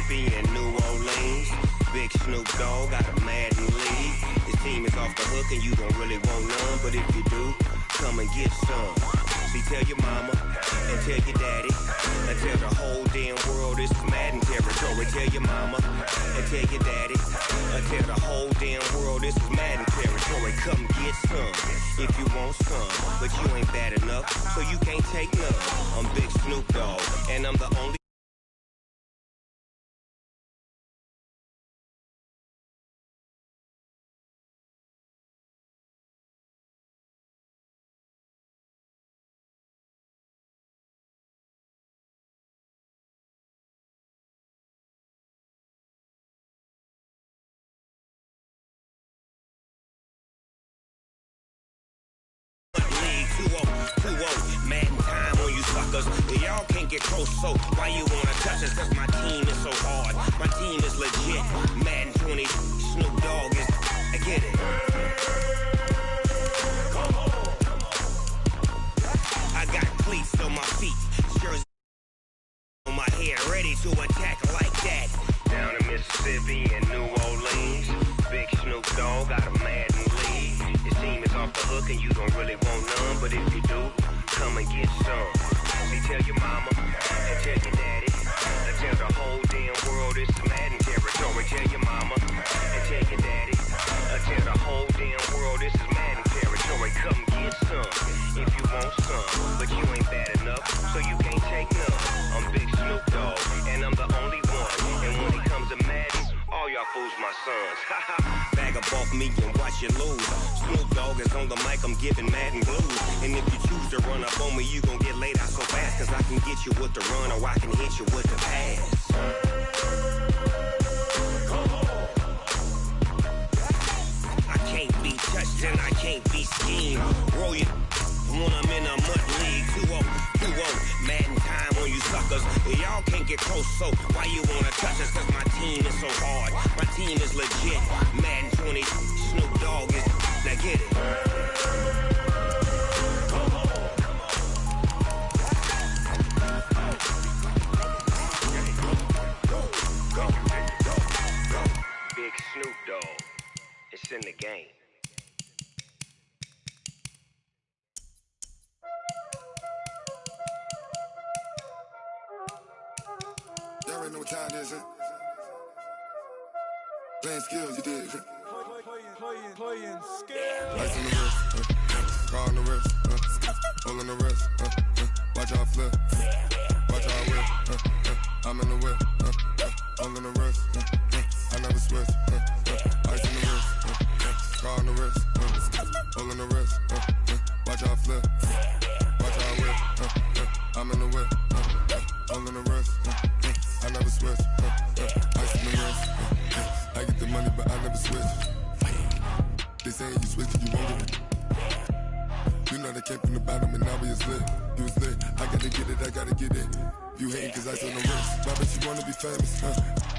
Mississippi and New Orleans. Big Snoop Dogg got a Madden league. His team is off the hook and you don't really want none, but if you do, come and get some. See, tell your mama and tell your daddy and tell the whole damn world this is Madden territory. Tell your mama and tell your daddy and tell the whole damn world this is Madden territory. Come get some if you want some, but you ain't bad enough, so you can't take none. I'm Big Snoop Dogg, and I'm the only Madden time on you suckers. Y'all can't get close, so why you wanna touch us? Cause my team is so hard. My team is legit. Madden 20, Snoop Dogg is. I get it. I got cleats on my feet, jersey on my head, ready to attack like that. Down in Mississippi and New Orleans, Big Snoop Dogg got a Madden league. His team is off the hook and you don't really want none, but if you do, come and get some. See, tell your mama and tell your daddy and tell the whole damn world this is Madden territory. Tell your mama and tell your daddy and tell the whole damn world this is Madden territory. Come get some if you want some, but you ain't bad enough, so you can't take none. I'm Big Snoop Dogg, and I'm the only one. And when it comes to Madden, all y'all fools my sons. Bag up off me and watch you lose. Snoop Dogg is on the mic, I'm giving Madden blues. And if you choose to run up on me, you gon' get laid out so fast. Cause I can get you with the run or I can hit you with the pass. I can't be touched and I can't be schemed. Roll you when I'm in a mud league. 2-0, 2-0, Madden time on you suckers. Y'all can't get close, so why you wanna touch us? Cause my team is so hard. My team is legit. Madden 20, Snoop Dogg is. Now get it. Big Snoop Dogg. It's in the game. Y'all already know what time it is, huh? Playing skills, you did, huh? Playing skills. Ice on the wrist, car on the wrist, hole in the wrist, watch how I flip, watch how I whip, I'm in the whip, hole in the wrist, I never switch, ice on the wrist, car on the wrist, hole in the wrist, watch how I flip, watch how I whip, I'm in the whip, hole in the wrist, I never switch, ice on the wrist, I get the money but I never switch. They saying you switch and you won't get it. You know they came from the bottom and now we is lit. You was lit, I gotta get it, I gotta get it. You hating cause ice on the wrist. Why bet you wanna be famous,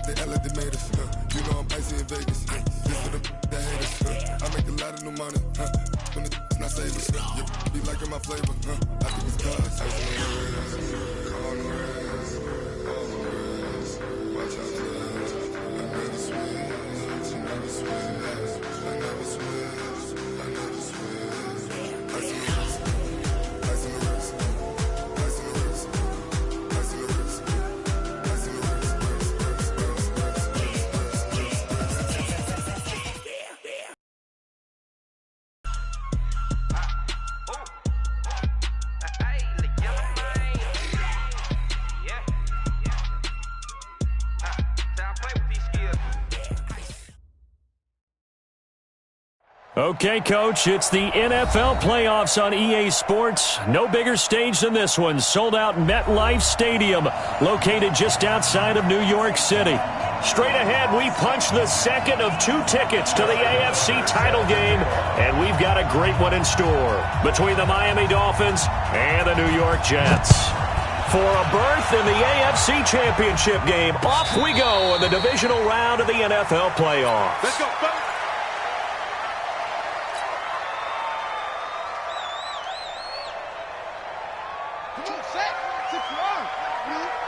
They act like they made us, You know I'm icy in Vegas, Just for the that hate us, I make a lot of new money, When it's not savers, You be liking my flavor, I think it's cause ice on the wrist, on the wrist, on the wrist. Watch out for this, I never switch, I never switch. I never switch, I never switch. Ice on the wrist, ice on the wrist, ice on the wrist, ice on the wrist, ice on the wrist, Okay, Coach, it's the NFL playoffs on EA Sports. No bigger stage than this one. Sold out MetLife Stadium, located just outside of New York City. Straight ahead, we punch the second of 2 tickets to the AFC title game, and we've got a great one in store between the Miami Dolphins and the New York Jets. For a berth in the AFC Championship game, off we go in the divisional round of the NFL playoffs. Let's go, fellas.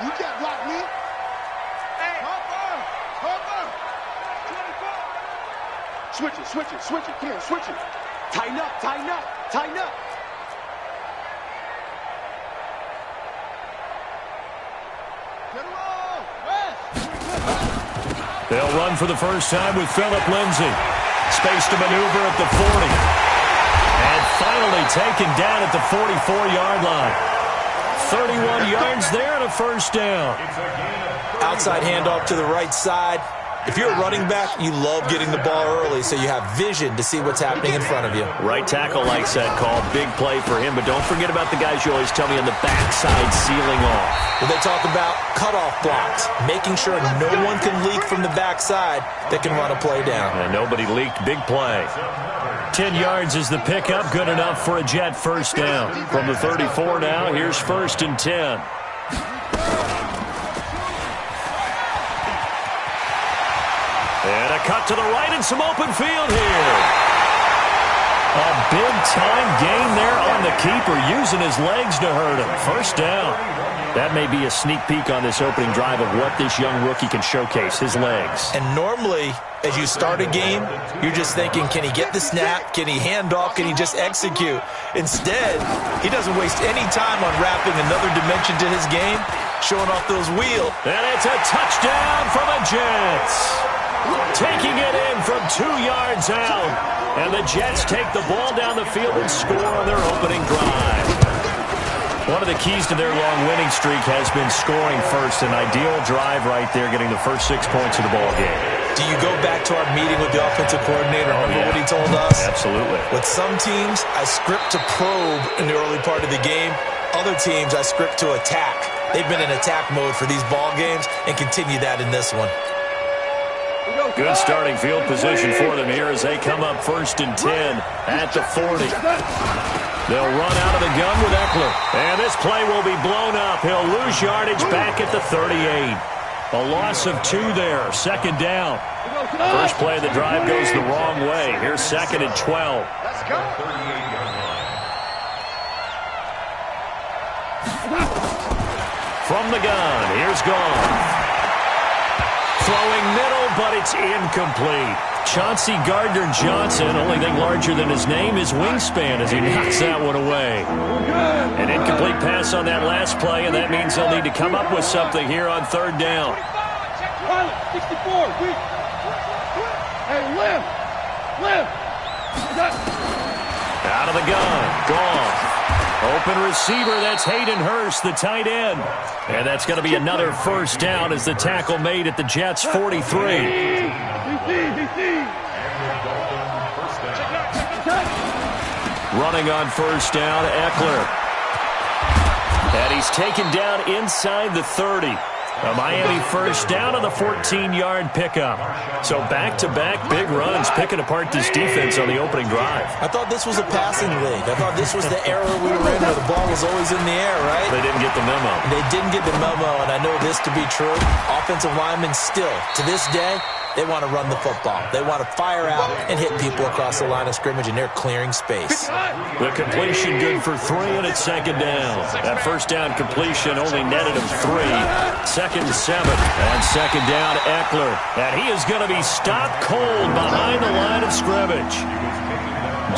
You can't block me. Hey, Switch it. Come on, switch it. Tighten up. Get him off. They'll run for the first time with Phillip Lindsay. Space to maneuver at the 40. And finally taken down at the 44-yard line. 31 yards there and a first down. Outside handoff to the right side. If you're a running back, you love getting the ball early so you have vision to see what's happening in front of you. Right tackle likes that call. Big play for him, but don't forget about the guys you always tell me on the backside sealing off. When they talk about cutoff blocks, making sure no one can leak from the backside that can run a play down. And nobody leaked. Big play. 10 yards is the pickup. Good enough for a Jet first down. From the 34 now, here's 1st and 10. And a cut to the right and some open field here. A big-time gain there on the keeper, using his legs to hurt him. First down. That may be a sneak peek on this opening drive of what this young rookie can showcase, his legs. And normally, as you start a game, you're just thinking, can he get the snap? Can he hand off? Can he just execute? Instead, he doesn't waste any time on wrapping another dimension to his game, showing off those wheels. And it's a touchdown for the Jets. Taking it in from 2 yards out. And the Jets take the ball down the field and score on their opening drive. One of the keys to their long winning streak has been scoring first. An ideal drive right there, getting the first 6 points of the ball game. Do you go back to our meeting with the offensive coordinator? Remember what he told us? Absolutely. With some teams, I script to probe in the early part of the game. Other teams, I script to attack. They've been in attack mode for these ball games and continue that in this one. Good starting field position for them here as they come up 1st and 10 at the 40. They'll run out of the gun with Eckler. And this play will be blown up. He'll lose yardage back at the 38. A loss of 2 there. 2nd down. First play of the drive goes the wrong way. Here's 2nd and 12. Let's go. From the gun, here's Goff. Throwing middle, but it's incomplete. Chauncey Gardner-Johnson, only thing larger than his name is wingspan as he knocks that one away. An incomplete pass on that last play, and that means they'll need to come up with something here on 3rd down. 64. Hey, Lim. Out of the gun, Goff. Open receiver, that's Hayden Hurst, the tight end. And that's going to be another first down as the tackle made at the Jets' 43. Running on first down, Eckler. And he's taken down inside the 30. A Miami first down on the 14-yard pickup. So back-to-back big runs, picking apart this defense on the opening drive. I thought this was a passing league. I thought this was the era we were in where the ball was always in the air, right? They didn't get the memo. They didn't get the memo, and I know this to be true. Offensive linemen still, to this day, they want to run the football. They want to fire out and hit people across the line of scrimmage, and they're clearing space. The completion good for 3, and it's 2nd down. That first down completion only netted him 3. 2nd and 7. And 2nd down, Eckler. And he is going to be stopped cold behind the line of scrimmage.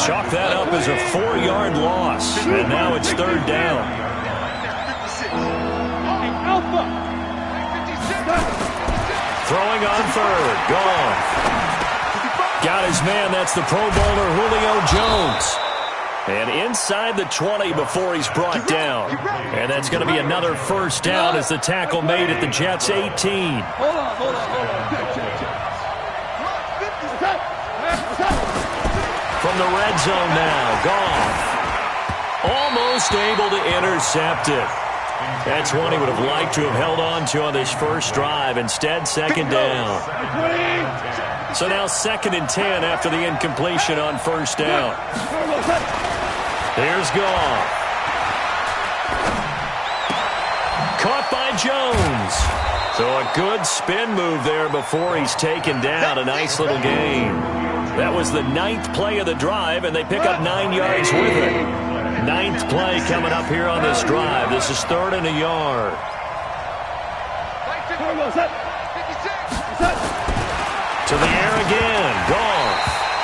Chalk that up as a 4-yard loss. And now it's 3rd down. Throwing on 3rd. Gone. Got his man. That's the Pro Bowler Julio Jones. And inside the 20 before he's brought down. And that's going to be another first down as the tackle made at the Jets' 18. Hold on. From the red zone now, Goff. Almost able to intercept it. That's one he would have liked to have held on to on this first drive. Instead, 2nd down. So now 2nd and 10 after the incompletion on first down. Here's Goff. Caught by Jones. So a good spin move there before he's taken down. A nice little gain. That was the 9th play of the drive, and they pick up 9 yards with it. 9th play coming up here on this drive. This is 3rd and a yard. To the air again. Goff.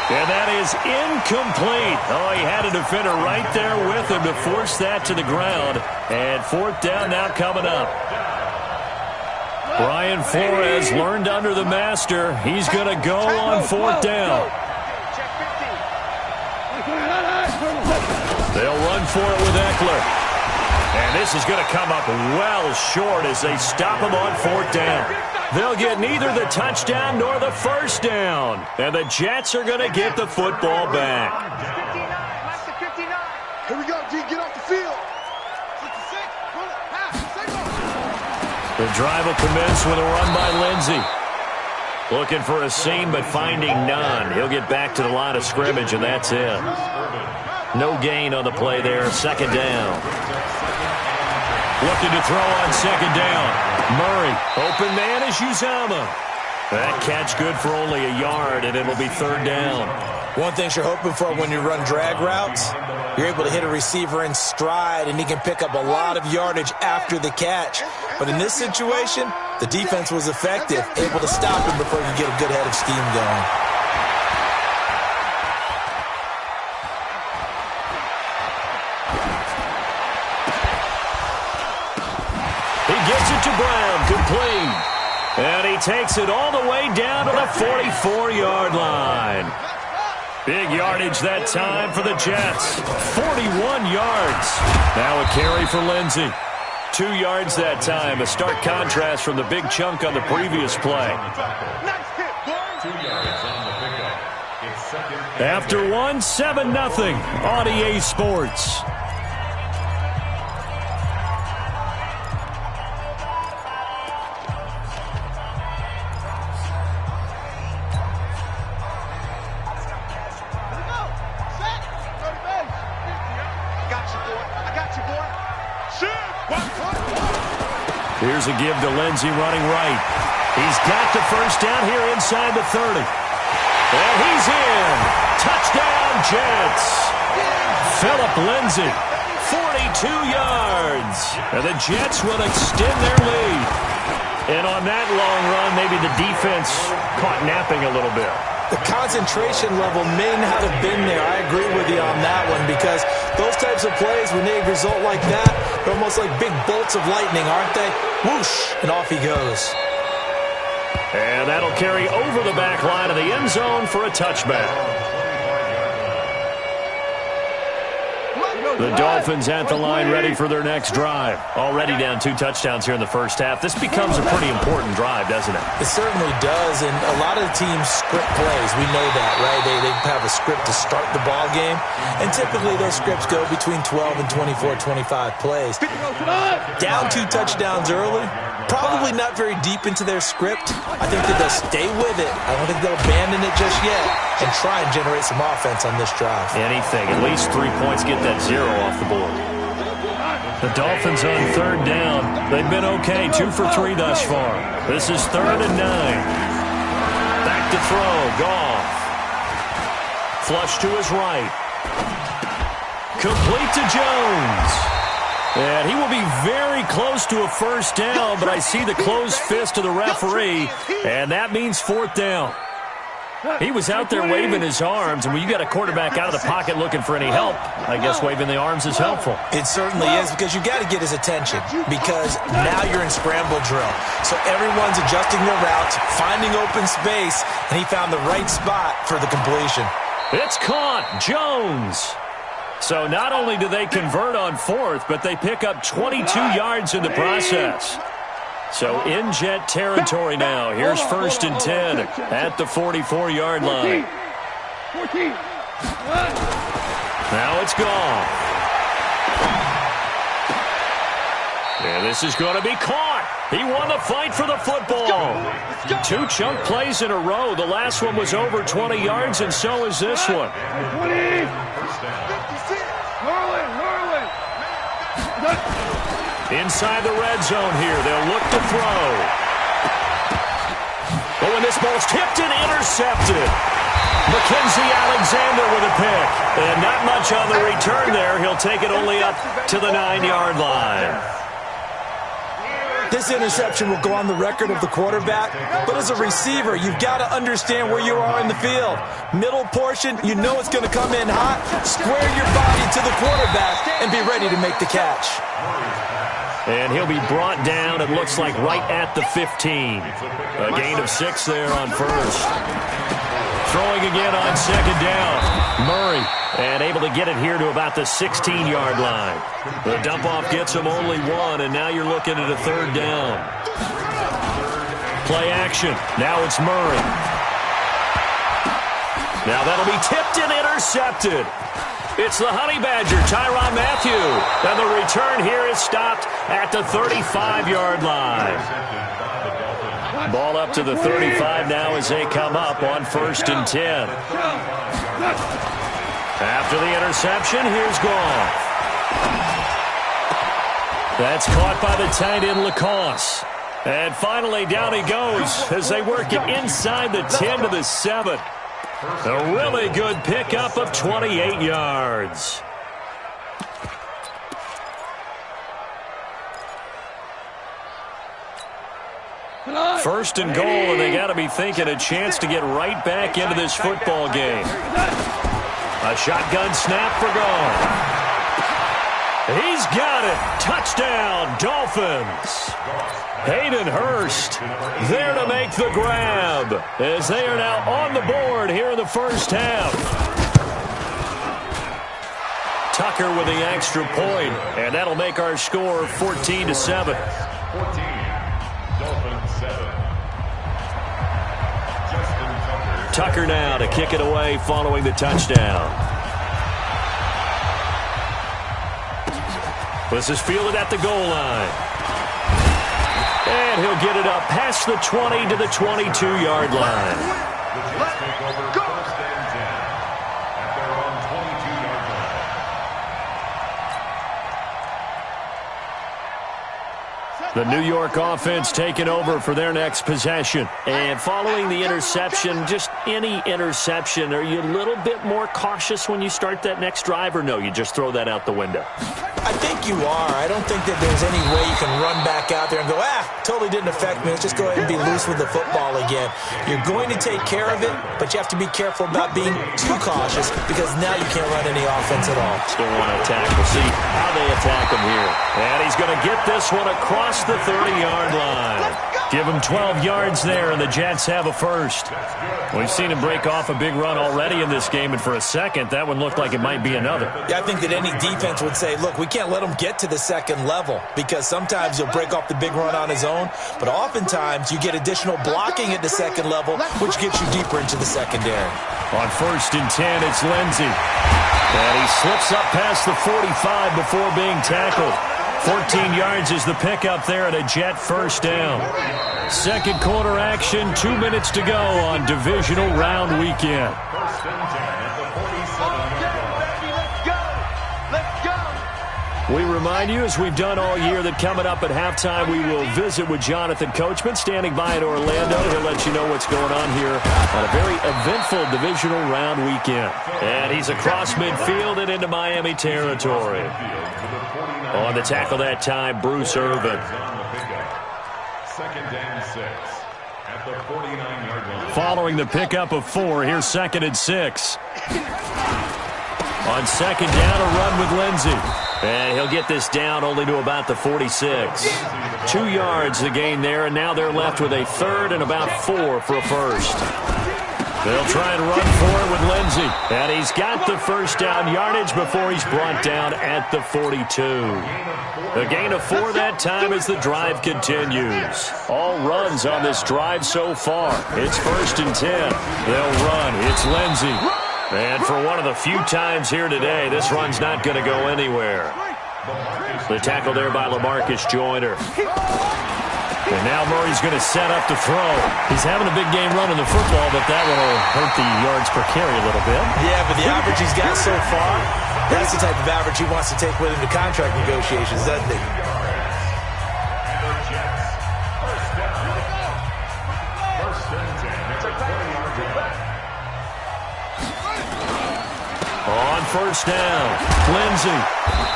And that is incomplete. Oh, he had a defender right there with him to force that to the ground. And fourth down now coming up. Brian Flores learned under the master. He's going to go on fourth down. They'll run for it with Eckler. And this is going to come up well short as they stop him on fourth down. They'll get neither the touchdown nor the first down. And the Jets are going to get the football back. 59. Here we go, G. Get off the field. 66. The drive will commence with a run by Lindsey. Looking for a seam, but finding none. He'll get back to the line of scrimmage, and that's it. No gain on the play there. Second down. Looking to throw on second down. Murray, open man is Uzomah. That catch good for only a yard, and it'll be third down. One thing you're hoping for when you run drag routes, you're able to hit a receiver in stride, and he can pick up a lot of yardage after the catch. But in this situation, the defense was effective, able to stop him before he could get a good head of steam going. Gets it to Brown, complete. And he takes it all the way down to the 44-yard line. Big yardage that time for the Jets. 41 yards. Now a carry for Lindsey. 2 yards that time. A stark contrast from the big chunk on the previous play. After one, 7-0 on EA Sports. Here's a give to Lindsey running right. He's got the first down here inside the 30. And he's in. Touchdown, Jets. Philip Lindsey, 42 yards. And the Jets will extend their lead. And on that long run, maybe the defense caught napping a little bit. The concentration level may not have been there. I agree with you on that one because those types of plays, when they result like that, they're almost like big bolts of lightning, aren't they? Whoosh, and off he goes. And that'll carry over the back line of the end zone for a touchback. The Dolphins at the line ready for their next drive. Already down 2 touchdowns here in the first half. This becomes a pretty important drive, doesn't it? It certainly does, and a lot of the teams script plays. We know that, right? They have a script to start the ball game, and typically those scripts go between 12 and 24, 25 plays. Down 2 touchdowns early, probably not very deep into their script. I think that they'll stay with it. I don't think they'll abandon it just yet and try and generate some offense on this drive. Anything. At least 3 points, get that 0 off the board. The Dolphins on third down. They've been okay, 2 for 3 thus far. This is 3rd and 9. Back to throw, Goff. Flush to his right. Complete to Jones. And he will be very close to a first down, but I see the closed fist of the referee, and that means 4th down. He was out there waving his arms, and when you got a quarterback out of the pocket looking for any help, I guess waving the arms is helpful. It certainly is, because you got to get his attention, because now you're in scramble drill. So everyone's adjusting their routes, finding open space, and he found the right spot for the completion. It's caught. Jones. So not only do they convert on 4th, but they pick up 22 yards in the process. So in Jet territory now. Here's 1st and 10 at the 44-yard line. 14. Now it's gone. And this is going to be caught. He won the fight for the football. 2 chunk plays in a row. The last one was over 20 yards, and so is this one. 20. Inside the red zone here. They'll look to throw. Oh, and this ball's tipped and intercepted. Mackenzie Alexander with a pick. And not much on the return there. He'll take it only up to the 9-yard line. This interception will go on the record of the quarterback, but as a receiver, you've got to understand where you are in the field. Middle portion, you know it's going to come in hot. Square your body to the quarterback and be ready to make the catch. And he'll be brought down, it looks like, right at the 15. A gain of 6 there on first. Throwing again on second down. Murray, and able to get it here to about the 16-yard line. The dump-off gets him only 1, and now you're looking at a third down. Play action. Now it's Murray. Now that'll be tipped and intercepted. It's the Honey Badger, Tyrann Mathieu. And the return here is stopped at the 35-yard line. Ball up to the 35 now as they come up on 1st and 10. After the interception, here's Goff. That's caught by the tight end, Lacoste. And finally, down he goes as they work it inside the 10 to the 7. A really good pickup of 28 yards. First and goal, and they got to be thinking a chance to get right back into this football game. A shotgun snap for Goff. He's got it. Touchdown, Dolphins. Hayden Hurst there to make the grab as they are now on the board here in the first half. Tucker with the extra point, and that'll make our score 14-7. 14. Dolphins 7. Tucker now to kick it away following the touchdown. This is fielded at the goal line. And he'll get it up past the 20 to the 22-yard line. Go. First and 10 at their own 22-yard line. The New York offense taking over for their next possession. And following the interception, just any interception, are you a little bit more cautious when you start that next drive, or no, you just throw that out the window? I think you are. I don't think that there's any way you can run back out there and go, totally didn't affect me. Let's just go ahead and be loose with the football again. You're going to take care of it, but you have to be careful about being too cautious because now you can't run any offense at all. Still want to attack. We'll see how they attack him here. And he's going to get this one across the 30-yard line. Give him 12 yards there, and the Jets have a first. We've seen him break off a big run already in this game, and for a second, that one looked like it might be another. Yeah, I think that any defense would say, look, we can't let him get to the second level because sometimes he'll break off the big run on his own, but oftentimes you get additional blocking at the second level, which gets you deeper into the secondary. On 1st and 10, it's Lindsey. And he slips up past the 45 before being tackled. 14 yards is the pickup there at a Jet first down. Second quarter action, 2 minutes to go on divisional round weekend. First and 10 at the 47-yard line. Let's go. We remind you, as we've done all year, that coming up at halftime, we will visit with Jonathan Coachman, standing by in Orlando. He'll let you know what's going on here on a very eventful divisional round weekend. And he's across midfield and into Miami territory. On the tackle that time, Bruce Irvin. Second and 6 at the 49-yard line. Following the pickup of 4, here's 2nd and 6. On second down, a run with Lindsey. And he'll get this down only to about the 46. 2 yards the gain there, and now they're left with a third and about 4 for a first. They'll try and run for it with Lindsey. And he's got the first down yardage before he's brought down at the 42. A gain of 4 that time as the drive continues. All runs on this drive so far. It's 1st and 10. They'll run. It's Lindsey. And for one of the few times here today, this run's not going to go anywhere. The tackle there by LaMarcus Joyner. And now Murray's going to set up to throw. He's having a big game running the football, but that one will hurt the yards per carry a little bit. Yeah, but the average he's got so far, that's the type of average he wants to take with him to contract negotiations, doesn't he? On first down, Lindsey.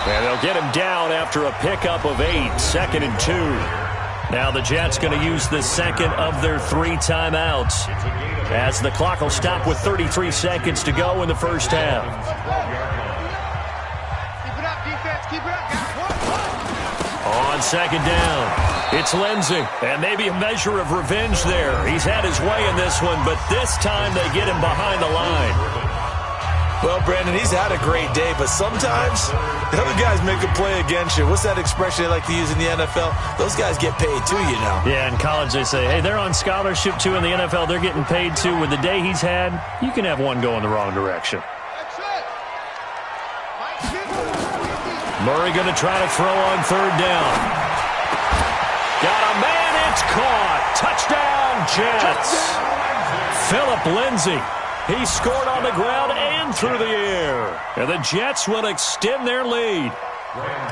And they'll get him down after a pickup of 8, 2nd and 2. Now the Jets going to use the second of their 3 timeouts as the clock will stop with 33 seconds to go in the first half. Keep it up, defense. Keep it up. On second down, it's Lindsey. And maybe a measure of revenge there. He's had his way in this one, but this time they get him behind the line. Well, Brandon, he's had a great day, but sometimes the other guys make a play against you. What's that expression they like to use in the NFL? Those guys get paid too, you know. Yeah, in college they say, hey, they're on scholarship too. In the NFL, they're getting paid too. With the day he's had, you can have one go in the wrong direction. Murray going to try to throw on third down. Got a man, it's caught. Touchdown, Jets. Philip Lindsay. He scored on the ground and through the air. And the Jets will extend their lead.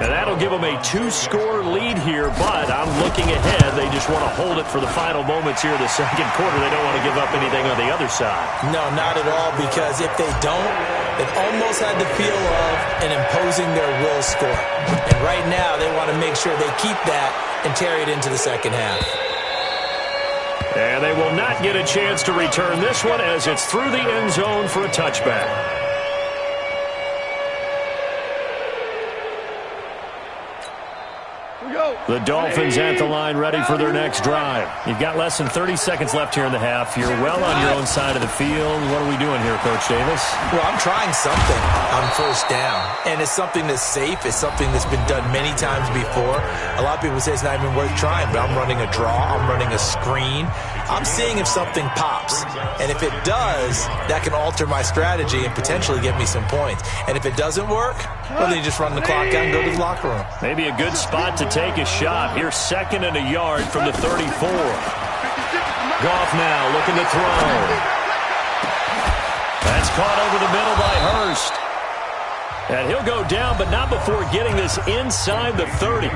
And that'll give them a 2-score lead here, but I'm looking ahead. They just want to hold it for the final moments here in the second quarter. They don't want to give up anything on the other side. No, not at all, because if they don't, it almost had the feel of an imposing their will score. And right now, they want to make sure they keep that and carry it into the second half. And they will not get a chance to return this one as it's through the end zone for a touchback. The Dolphins at the line ready for their next drive. You've got less than 30 seconds left here in the half. You're well on your own side of the field. What are we doing here, Coach Davis? Well, I'm trying something on first down, and it's something that's safe. It's something that's been done many times before. A lot of people say it's not even worth trying, but I'm running a draw. I'm running a screen. I'm seeing if something pops, and if it does, that can alter my strategy and potentially get me some points. And if it doesn't work, well, then you just run the clock out and go to the locker room. Maybe a good spot to take a shot. Here's 2nd and a yard from the 34. Goff now looking to throw. That's caught over the middle by Hurst. And he'll go down, but not before getting this inside the 30.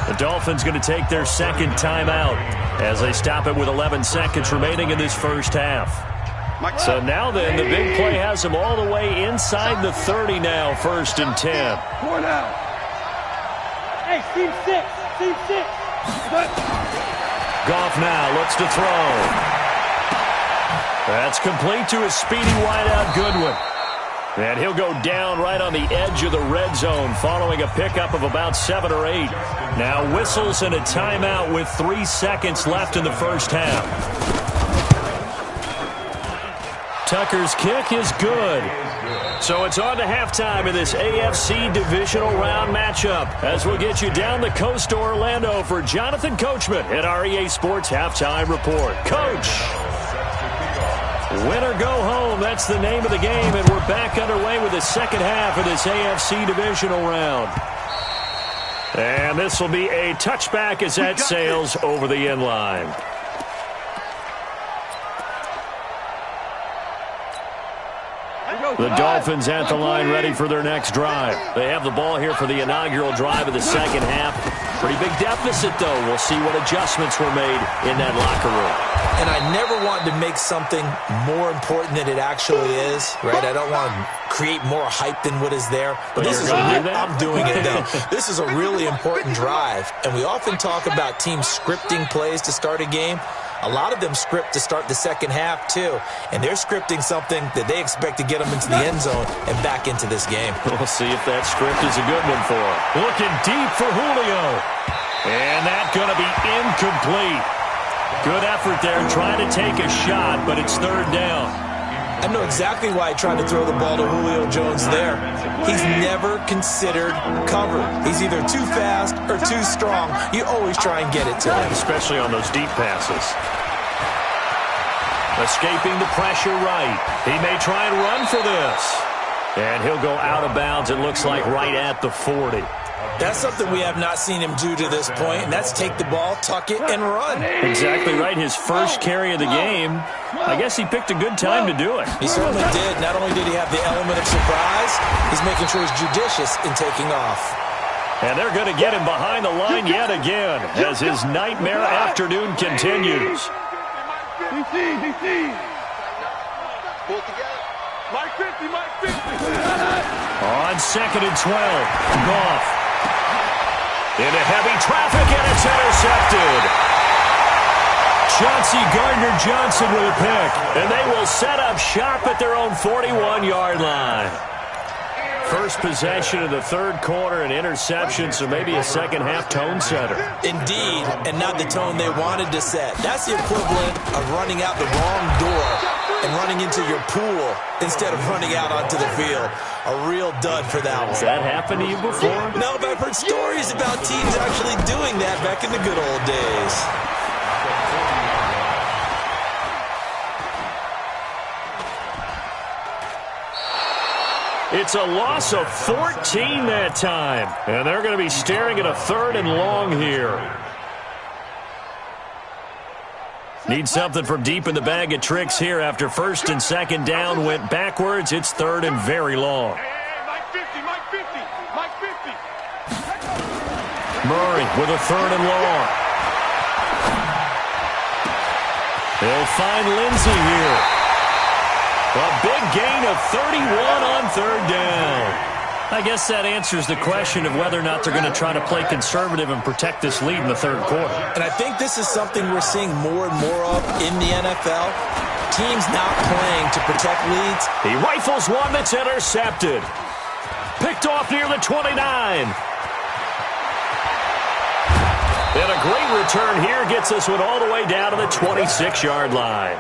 The Dolphins going to take their second timeout as they stop it with 11 seconds remaining in this first half. So now then, the big play has them all the way inside the 30 now, 1st and 10. Hey, team 6. Team 6. Goff now looks to throw. That's complete to his speedy wideout Goodwin. And he'll go down right on the edge of the red zone following a pickup of about 7 or 8. Now whistles and a timeout with 3 seconds left in the first half. Tucker's kick is good. So it's on to halftime in this AFC divisional round matchup as we'll get you down the coast to Orlando for Jonathan Coachman at our EA Sports Halftime Report. Coach, win or go home, that's the name of the game, and we're back underway with the second half of this AFC divisional round. And this will be a touchback as that sails over the end line. The Dolphins at the line ready for their next drive. They have the ball here for the inaugural drive of the second half. Pretty big deficit, though. We'll see what adjustments were made in that locker room. And I never want to make something more important than it actually is, right? I don't want to create more hype than what is there. But this is I'm doing it, though. This is a really important drive. And we often talk about teams scripting plays to start a game. A lot of them script to start the second half, too. And they're scripting something that they expect to get them into the end zone and back into this game. We'll see if that script is a good one for them. Looking deep for Julio. And that's going to be incomplete. Good effort there trying to take a shot, but it's third down. I know exactly why he tried to throw the ball to Julio Jones there. He's never considered cover. He's either too fast or too strong. You always try and get it to him. Especially on those deep passes. Escaping the pressure right. He may try and run for this. And he'll go out of bounds, it looks like, right at the 40. That's something we have not seen him do to this point, and that's take the ball, tuck it, and run. Exactly right. His first carry of the game. I guess he picked a good time to do it. He certainly did. Not only did he have the element of surprise, he's making sure he's judicious in taking off. And they're going to get him behind the line yet again as his nightmare afternoon continues. Pull together. Mike 50, Mike 50. On 2nd and 12, Goff. Into heavy traffic, and it's intercepted. Chauncey Gardner-Johnson with a pick, and they will set up shop at their own 41-yard line. First possession of the third quarter, an interception, so maybe a second-half tone setter. Indeed, and not the tone they wanted to set. That's the equivalent of running out the wrong door and running into your pool instead of running out onto the field. A real dud for that one. Has that happened to you before? No, but I've heard stories about teams actually doing that back in the good old days. It's a loss of 14 that time, and they're going to be staring at a third and long here. Need something from deep in the bag of tricks here after first and second down went backwards. It's third and very long. Mike 50, Mike 50, Mike 50. Murray with a third and long. They'll find Lindsey here. A big gain of 31 on third down. I guess that answers the question of whether or not they're going to try to play conservative and protect this lead in the third quarter. And I think this is something we're seeing more and more of in the NFL. Teams not playing to protect leads. He rifles one that's intercepted. Picked off near the 29. And a great return here gets this one all the way down to the 26-yard line.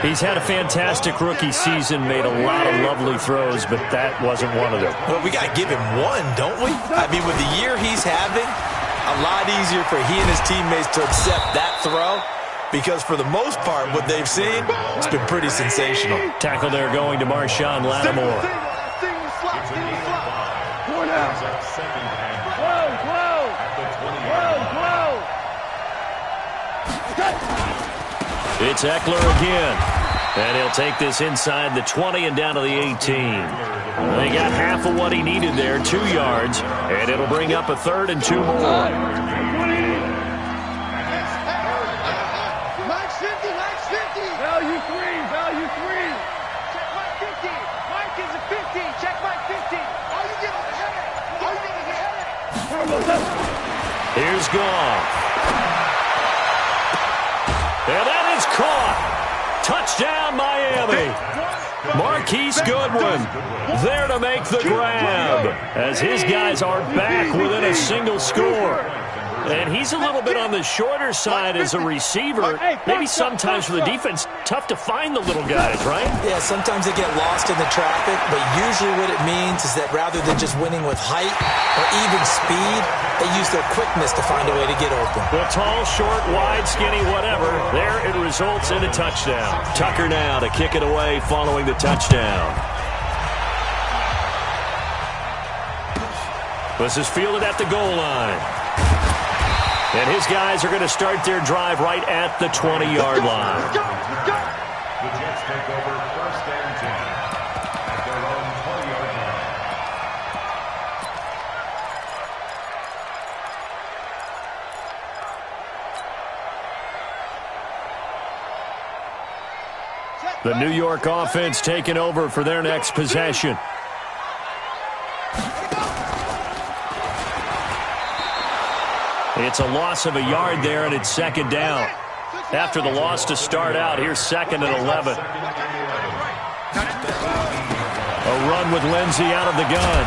He's had a fantastic rookie season, made a lot of lovely throws, but that wasn't one of them. Well, we got to give him one, don't we? I mean, with the year he's having, a lot easier for he and his teammates to accept that throw, because for the most part, what they've seen, it's been pretty sensational. Tackle there going to Marshawn Lattimore. It's Eckler again, and he'll take this inside the 20 and down to the 18. They got half of what he needed there, 2 yards, and it'll bring up a third and 2 more. Mike's 50, Mike's 50. Value 3, value 3. Check Mike 50. Mike is a 50. Check Mike 50. Are you getting ahead? Are you getting ahead? Here's Goff. And that is caught. Touchdown, Miami. Marquise Goodwin there to make the grab as his guys are back within a single score. And he's a little bit on the shorter side as a receiver. Maybe sometimes for the defense, tough to find the little guys, right? Yeah, sometimes they get lost in the traffic, but usually what it means is that rather than just winning with height or even speed, they use their quickness to find a way to get open. Well, tall, short, wide, skinny, whatever, there it results in a touchdown. Tucker now to kick it away following the touchdown. This is fielded at the goal line. And his guys are going to start their drive right at the 20-yard line. The Jets take over first and 10 at their own 20-yard line. The New York offense taking over for their next possession. It's a loss of a yard there, and it's second down. After the loss to start out, here's second and 11. A run with Lindsey out of the gun.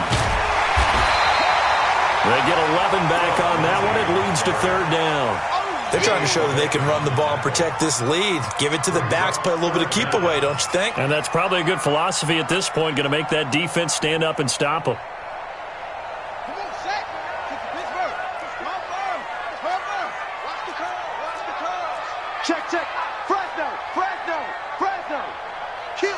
They get 11 back on that one. It leads to third down. They're trying to show that they can run the ball and protect this lead. Give it to the backs, play a little bit of keep away, don't you think? And that's probably a good philosophy at this point, going to make that defense stand up and stop them. Check, check. Fresno, Fresno, Fresno. Kill,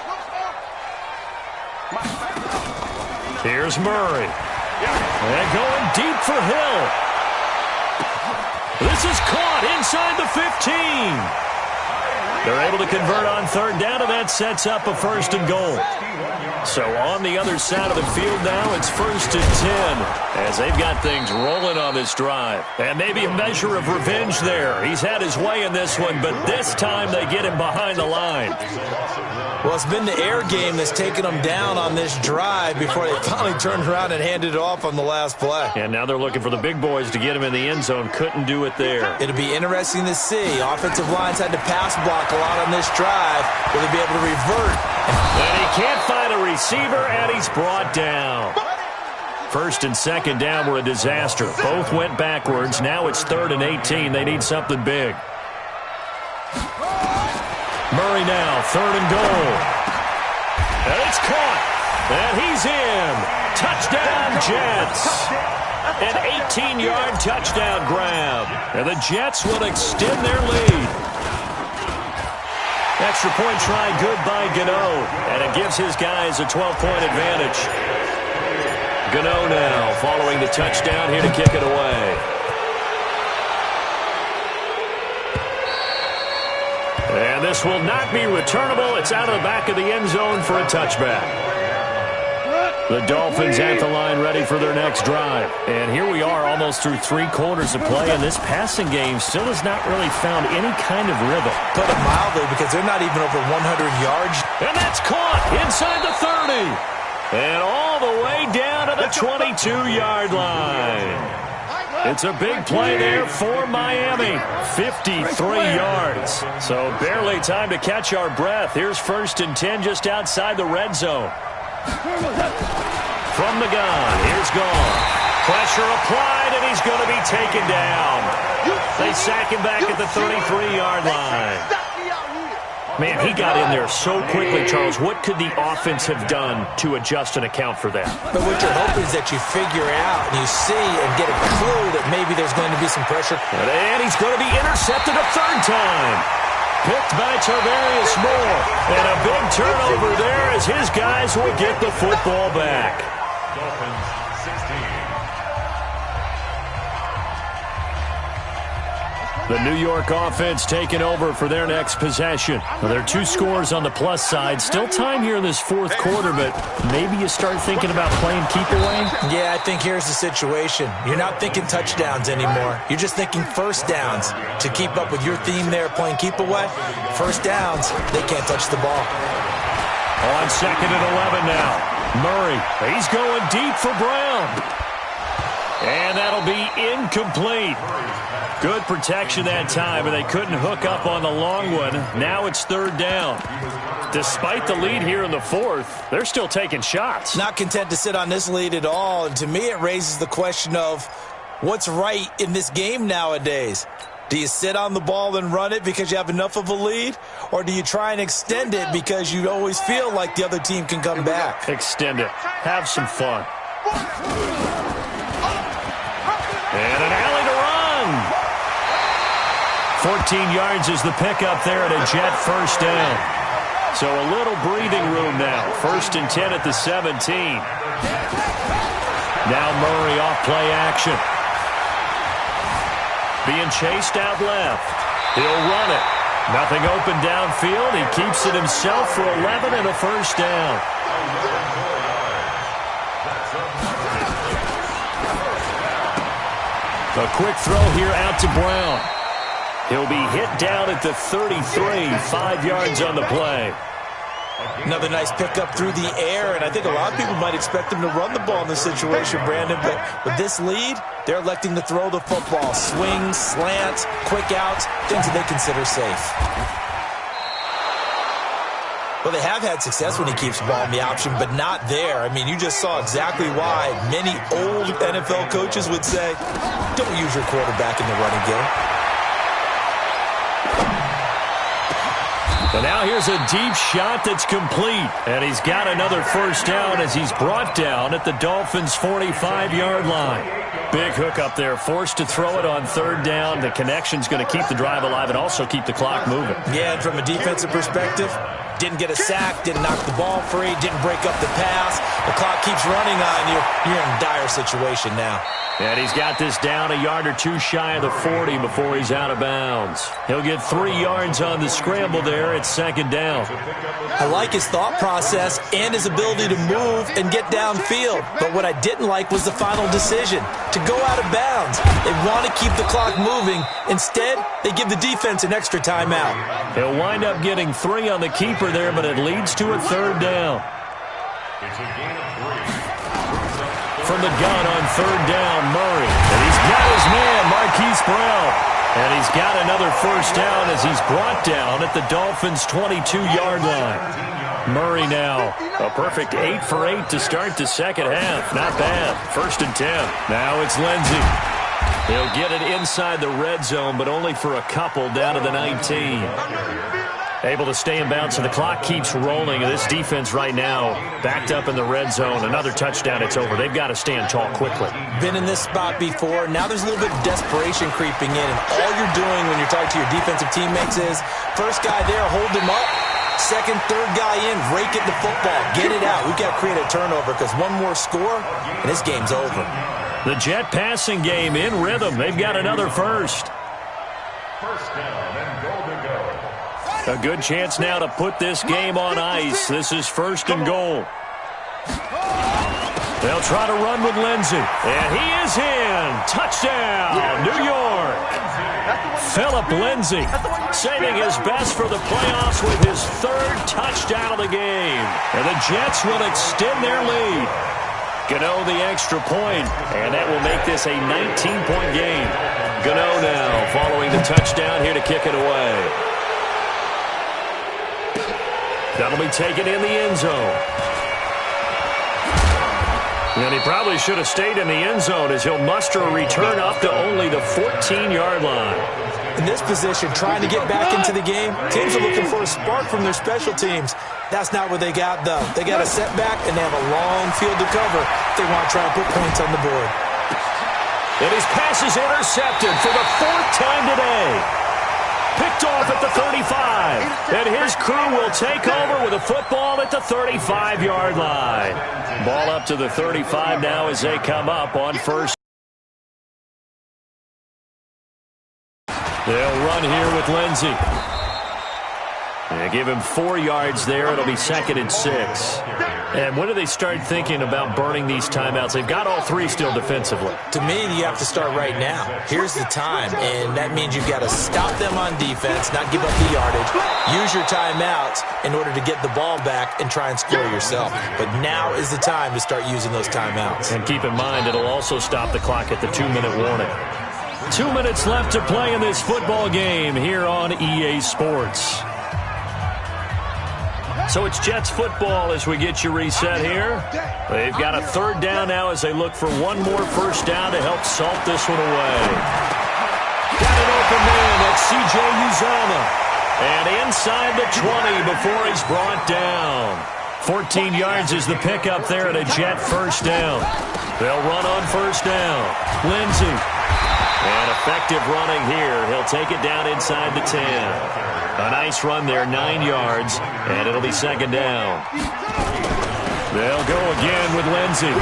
Here's Murray. And going deep for Hill. This is caught inside the 15. They're able to convert on third down, and that sets up a first and goal. So on the other side of the field now, it's first and 10 as they've got things rolling on this drive. And maybe a measure of revenge there. He's had his way in this one, but this time they get him behind the line. Well, it's been the air game that's taken them down on this drive before they finally turned around and handed it off on the last play. And now they're looking for the big boys to get him in the end zone. Couldn't do it there. It'll be interesting to see. Offensive lines had to pass block a lot on this drive. Will they be able to revert? And he can't find a receiver, and he's brought down. First and second down were a disaster. Both went backwards. Now it's 3rd and 18. They need something big. Murray now, 3rd and goal. And it's caught. And he's in. Touchdown, Jets. An 18-yard touchdown grab. And the Jets will extend their lead. Extra point try good by Gano. And it gives his guys a 12-point advantage. Gano now following the touchdown here to kick it away. And this will not be returnable. It's out of the back of the end zone for a touchback. The Dolphins at the line ready for their next drive. And here we are almost through 3 quarters of play, and this passing game still has not really found any kind of rhythm. Put it mildly, because they're not even over 100 yards. And that's caught inside the 30. And all the way down to the 22-yard line. It's a big play there for Miami. 53 yards. So barely time to catch our breath. Here's 1st and 10 just outside the red zone. From the gun, here's Gone. Pressure applied, and he's going to be taken down. They sack him back at the 33-yard line. Man, he got in there so quickly, Charles. What could the offense have done to adjust and account for that? But what you're hoping is that you figure out and you see and get a clue that maybe there's going to be some pressure. And he's going to be intercepted a 3rd time. Picked by Tarvarius Moore. And a big turnover there as his guys will get the football back. Dolphins 16. The New York offense taking over for their next possession. Well, there are 2 scores on the plus side. Still time here in this 4th quarter, but maybe you start thinking about playing keep away? Yeah, I think here's the situation. You're not thinking touchdowns anymore. You're just thinking first downs. To keep up with your theme there, playing keep away, first downs, they can't touch the ball. On 2nd and 11 now. Murray, he's going deep for Brown. And that'll be incomplete. Good protection that time, and they couldn't hook up on the long one. Now it's 3rd down. Despite the lead here in the 4th, they're still taking shots. Not content to sit on this lead at all, and to me it raises the question of what's right in this game nowadays. Do you sit on the ball and run it because you have enough of a lead, or do you try and extend it because you always feel like the other team can come back? Extend it. Have some fun. And an alley to run. 14 yards is the pickup there at a Jet first down. So a little breathing room now. 1st and 10 at the 17. Now Murray off play action. Being chased out left. He'll run it. Nothing open downfield. He keeps it himself for 11 and a first down. A quick throw here out to Brown. He'll be hit down at the 33, 5 yards on the play. Another nice pickup through the air, and I think a lot of people might expect them to run the ball in this situation, Brandon, but with this lead, they're electing to throw the football. Swings, slants, quick outs, things that they consider safe. Well, they have had success when he keeps the ball in the option, but not there. I mean, you just saw exactly why many old NFL coaches would say, don't use your quarterback in the running game. And now here's a deep shot that's complete. And he's got another first down as he's brought down at the Dolphins' 45-yard line. Big hook up there, forced to throw it on 3rd down. The connection's going to keep the drive alive and also keep the clock moving. Yeah, and from a defensive perspective, didn't get a sack, didn't knock the ball free, didn't break up the pass. The clock keeps running on you. You're in a dire situation now. And he's got this down a yard or 2 shy of the 40 before he's out of bounds. He'll get 3 yards on the scramble there at 2nd down. I like his thought process and his ability to move and get downfield. But what I didn't like was the final decision, to go out of bounds. They want to keep the clock moving. Instead, they give the defense an extra timeout. He'll wind up getting 3 on the keeper turnover there, but it leads to a third down. It's a gain of 3. From the gun on third down, Murray. And he's got his man, Marquise Brown. And he's got another first down as he's brought down at the Dolphins' 22-yard line. Murray now, a perfect 8 for 8 to start the second half. Not bad. 1st and 10. Now it's Lindsey. He'll get it inside the red zone, but only for a couple down to the 19. Able to stay in bounds, and the clock keeps rolling. This defense right now backed up in the red zone. Another touchdown, it's over. They've got to stand tall quickly. Been in this spot before. Now there's a little bit of desperation creeping in, and all you're doing when you're talking to your defensive teammates is first guy there, hold him up. Second, third guy in, rake it the football. Get it out. We've got to create a turnover because one more score, and this game's over. The Jet passing game in rhythm. They've got another first. First down and goal to go. A good chance now to put this game on ice. This is 1st and goal. They'll try to run with Lindsey. And he is in. Touchdown, New York. Philip Lindsey saving his best for the playoffs with his 3rd touchdown of the game. And the Jets will extend their lead. Gano the extra point, and that will make this a 19-point game. Gano now following the touchdown here to kick it away. That'll be taken in the end zone. And he probably should have stayed in the end zone as he'll muster a return up to only the 14-yard line. In this position, trying to get back into the game, teams are looking for a spark from their special teams. That's not what they got, though. They got a setback, and they have a long field to cover if they want to try and put points on the board. And his pass is intercepted for the 4th time today. Picked off at the 35. And his crew will take over with a football at the 35-yard line. Ball up to the 35 now as they come up on first. They'll run here with Lindsey. They give him 4 yards there. It'll be 2nd and 6. And when do they start thinking about burning these timeouts? They've got all 3 still defensively. To me, you have to start right now. Here's the time, and that means you've got to stop them on defense, not give up the yardage. Use your timeouts in order to get the ball back and try and score yourself. But now is the time to start using those timeouts. And keep in mind, it'll also stop the clock at the 2-minute warning. 2 minutes left to play in this football game here on EA Sports. So it's Jets football as we get you reset here. They've got a 3rd down now as they look for one more first down to help salt this one away. Got an open man. That's C.J. Uzomah. And inside the 20 before he's brought down. 14 yards is the pickup there at a Jet first down. They'll run on first down. Lindsey. And effective running here. He'll take it down inside the 10. A nice run there, 9 yards, and it'll be 2nd down. They'll go again with Lindsey.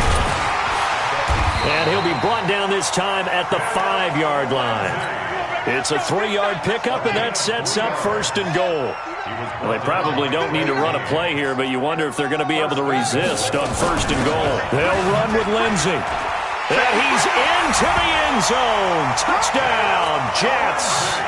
And he'll be brought down this time at the 5-yard line. It's a 3-yard pickup, and that sets up 1st and goal. Well, they probably don't need to run a play here, but you wonder if they're going to be able to resist on 1st and goal. They'll run with Lindsey. And he's into the end zone. Touchdown, Jets.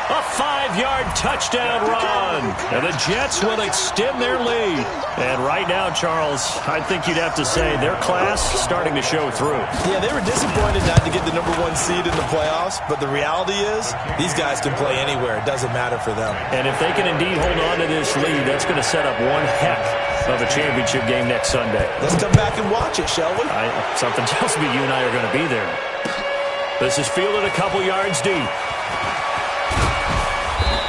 A 5-yard touchdown run. And the Jets will extend their lead. And right now, Charles, I think you'd have to say their class starting to show through. Yeah, they were disappointed not to get the #1 seed in the playoffs, but the reality is these guys can play anywhere. It doesn't matter for them. And if they can indeed hold on to this lead, that's going to set up one heck of a championship game next Sunday. Let's come back and watch it, shall we? Something tells me you and I are going to be there. This is fielded a couple yards deep.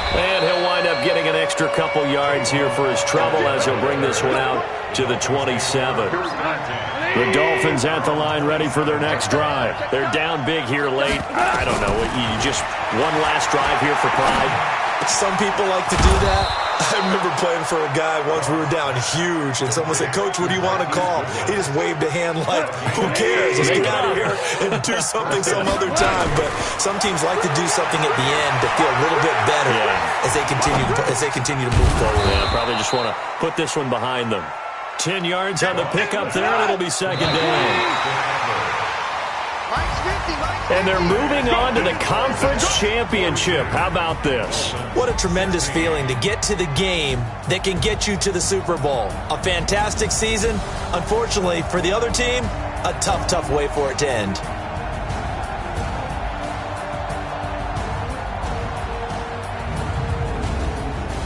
And he'll wind up getting an extra couple yards here for his trouble as he'll bring this one out to the 27. The Dolphins at the line ready for their next drive. They're down big here late. I don't know. You just one last drive here for pride. Some people like to do that. I remember playing for a guy once. We were down huge, and someone said, "Coach, what do you want to call?" He just waved a hand like, "Who cares? Let's get out of here and do something some other time." But some teams like to do something at the end to feel a little bit better as they continue to move forward. Yeah, probably just want to put this one behind them. 10 yards on the pickup there, and it'll be 2nd down. And they're moving on to the conference championship. How about this? What a tremendous feeling to get to the game that can get you to the Super Bowl. A fantastic season. Unfortunately, for the other team, a tough, tough way for it to end.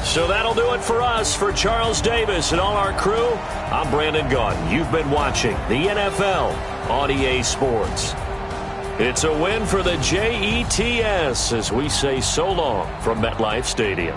So that'll do it for us. For Charles Davis and all our crew, I'm Brandon Gaudin. You've been watching the NFL on EA Sports. It's a win for the Jets as we say so long from MetLife Stadium.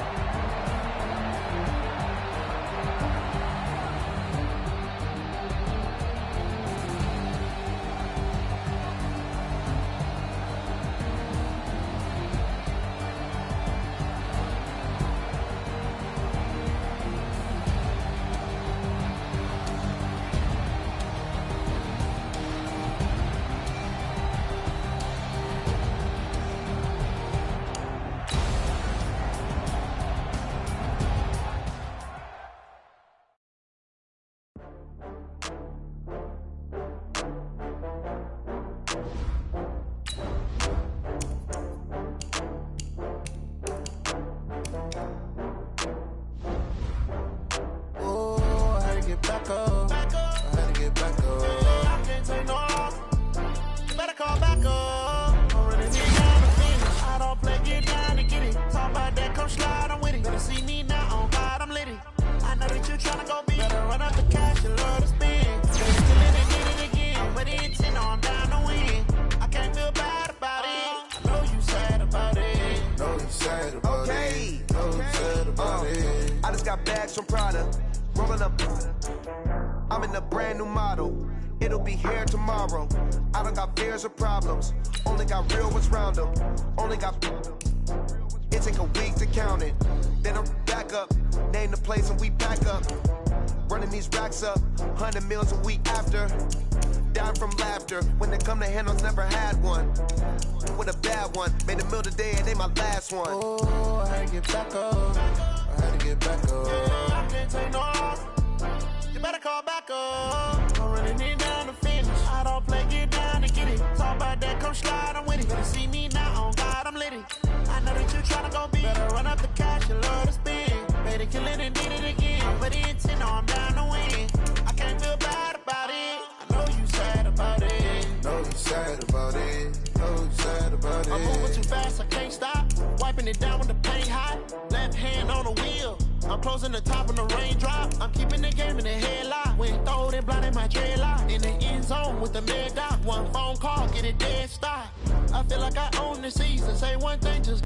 I feel like I own the season. Say one thing, just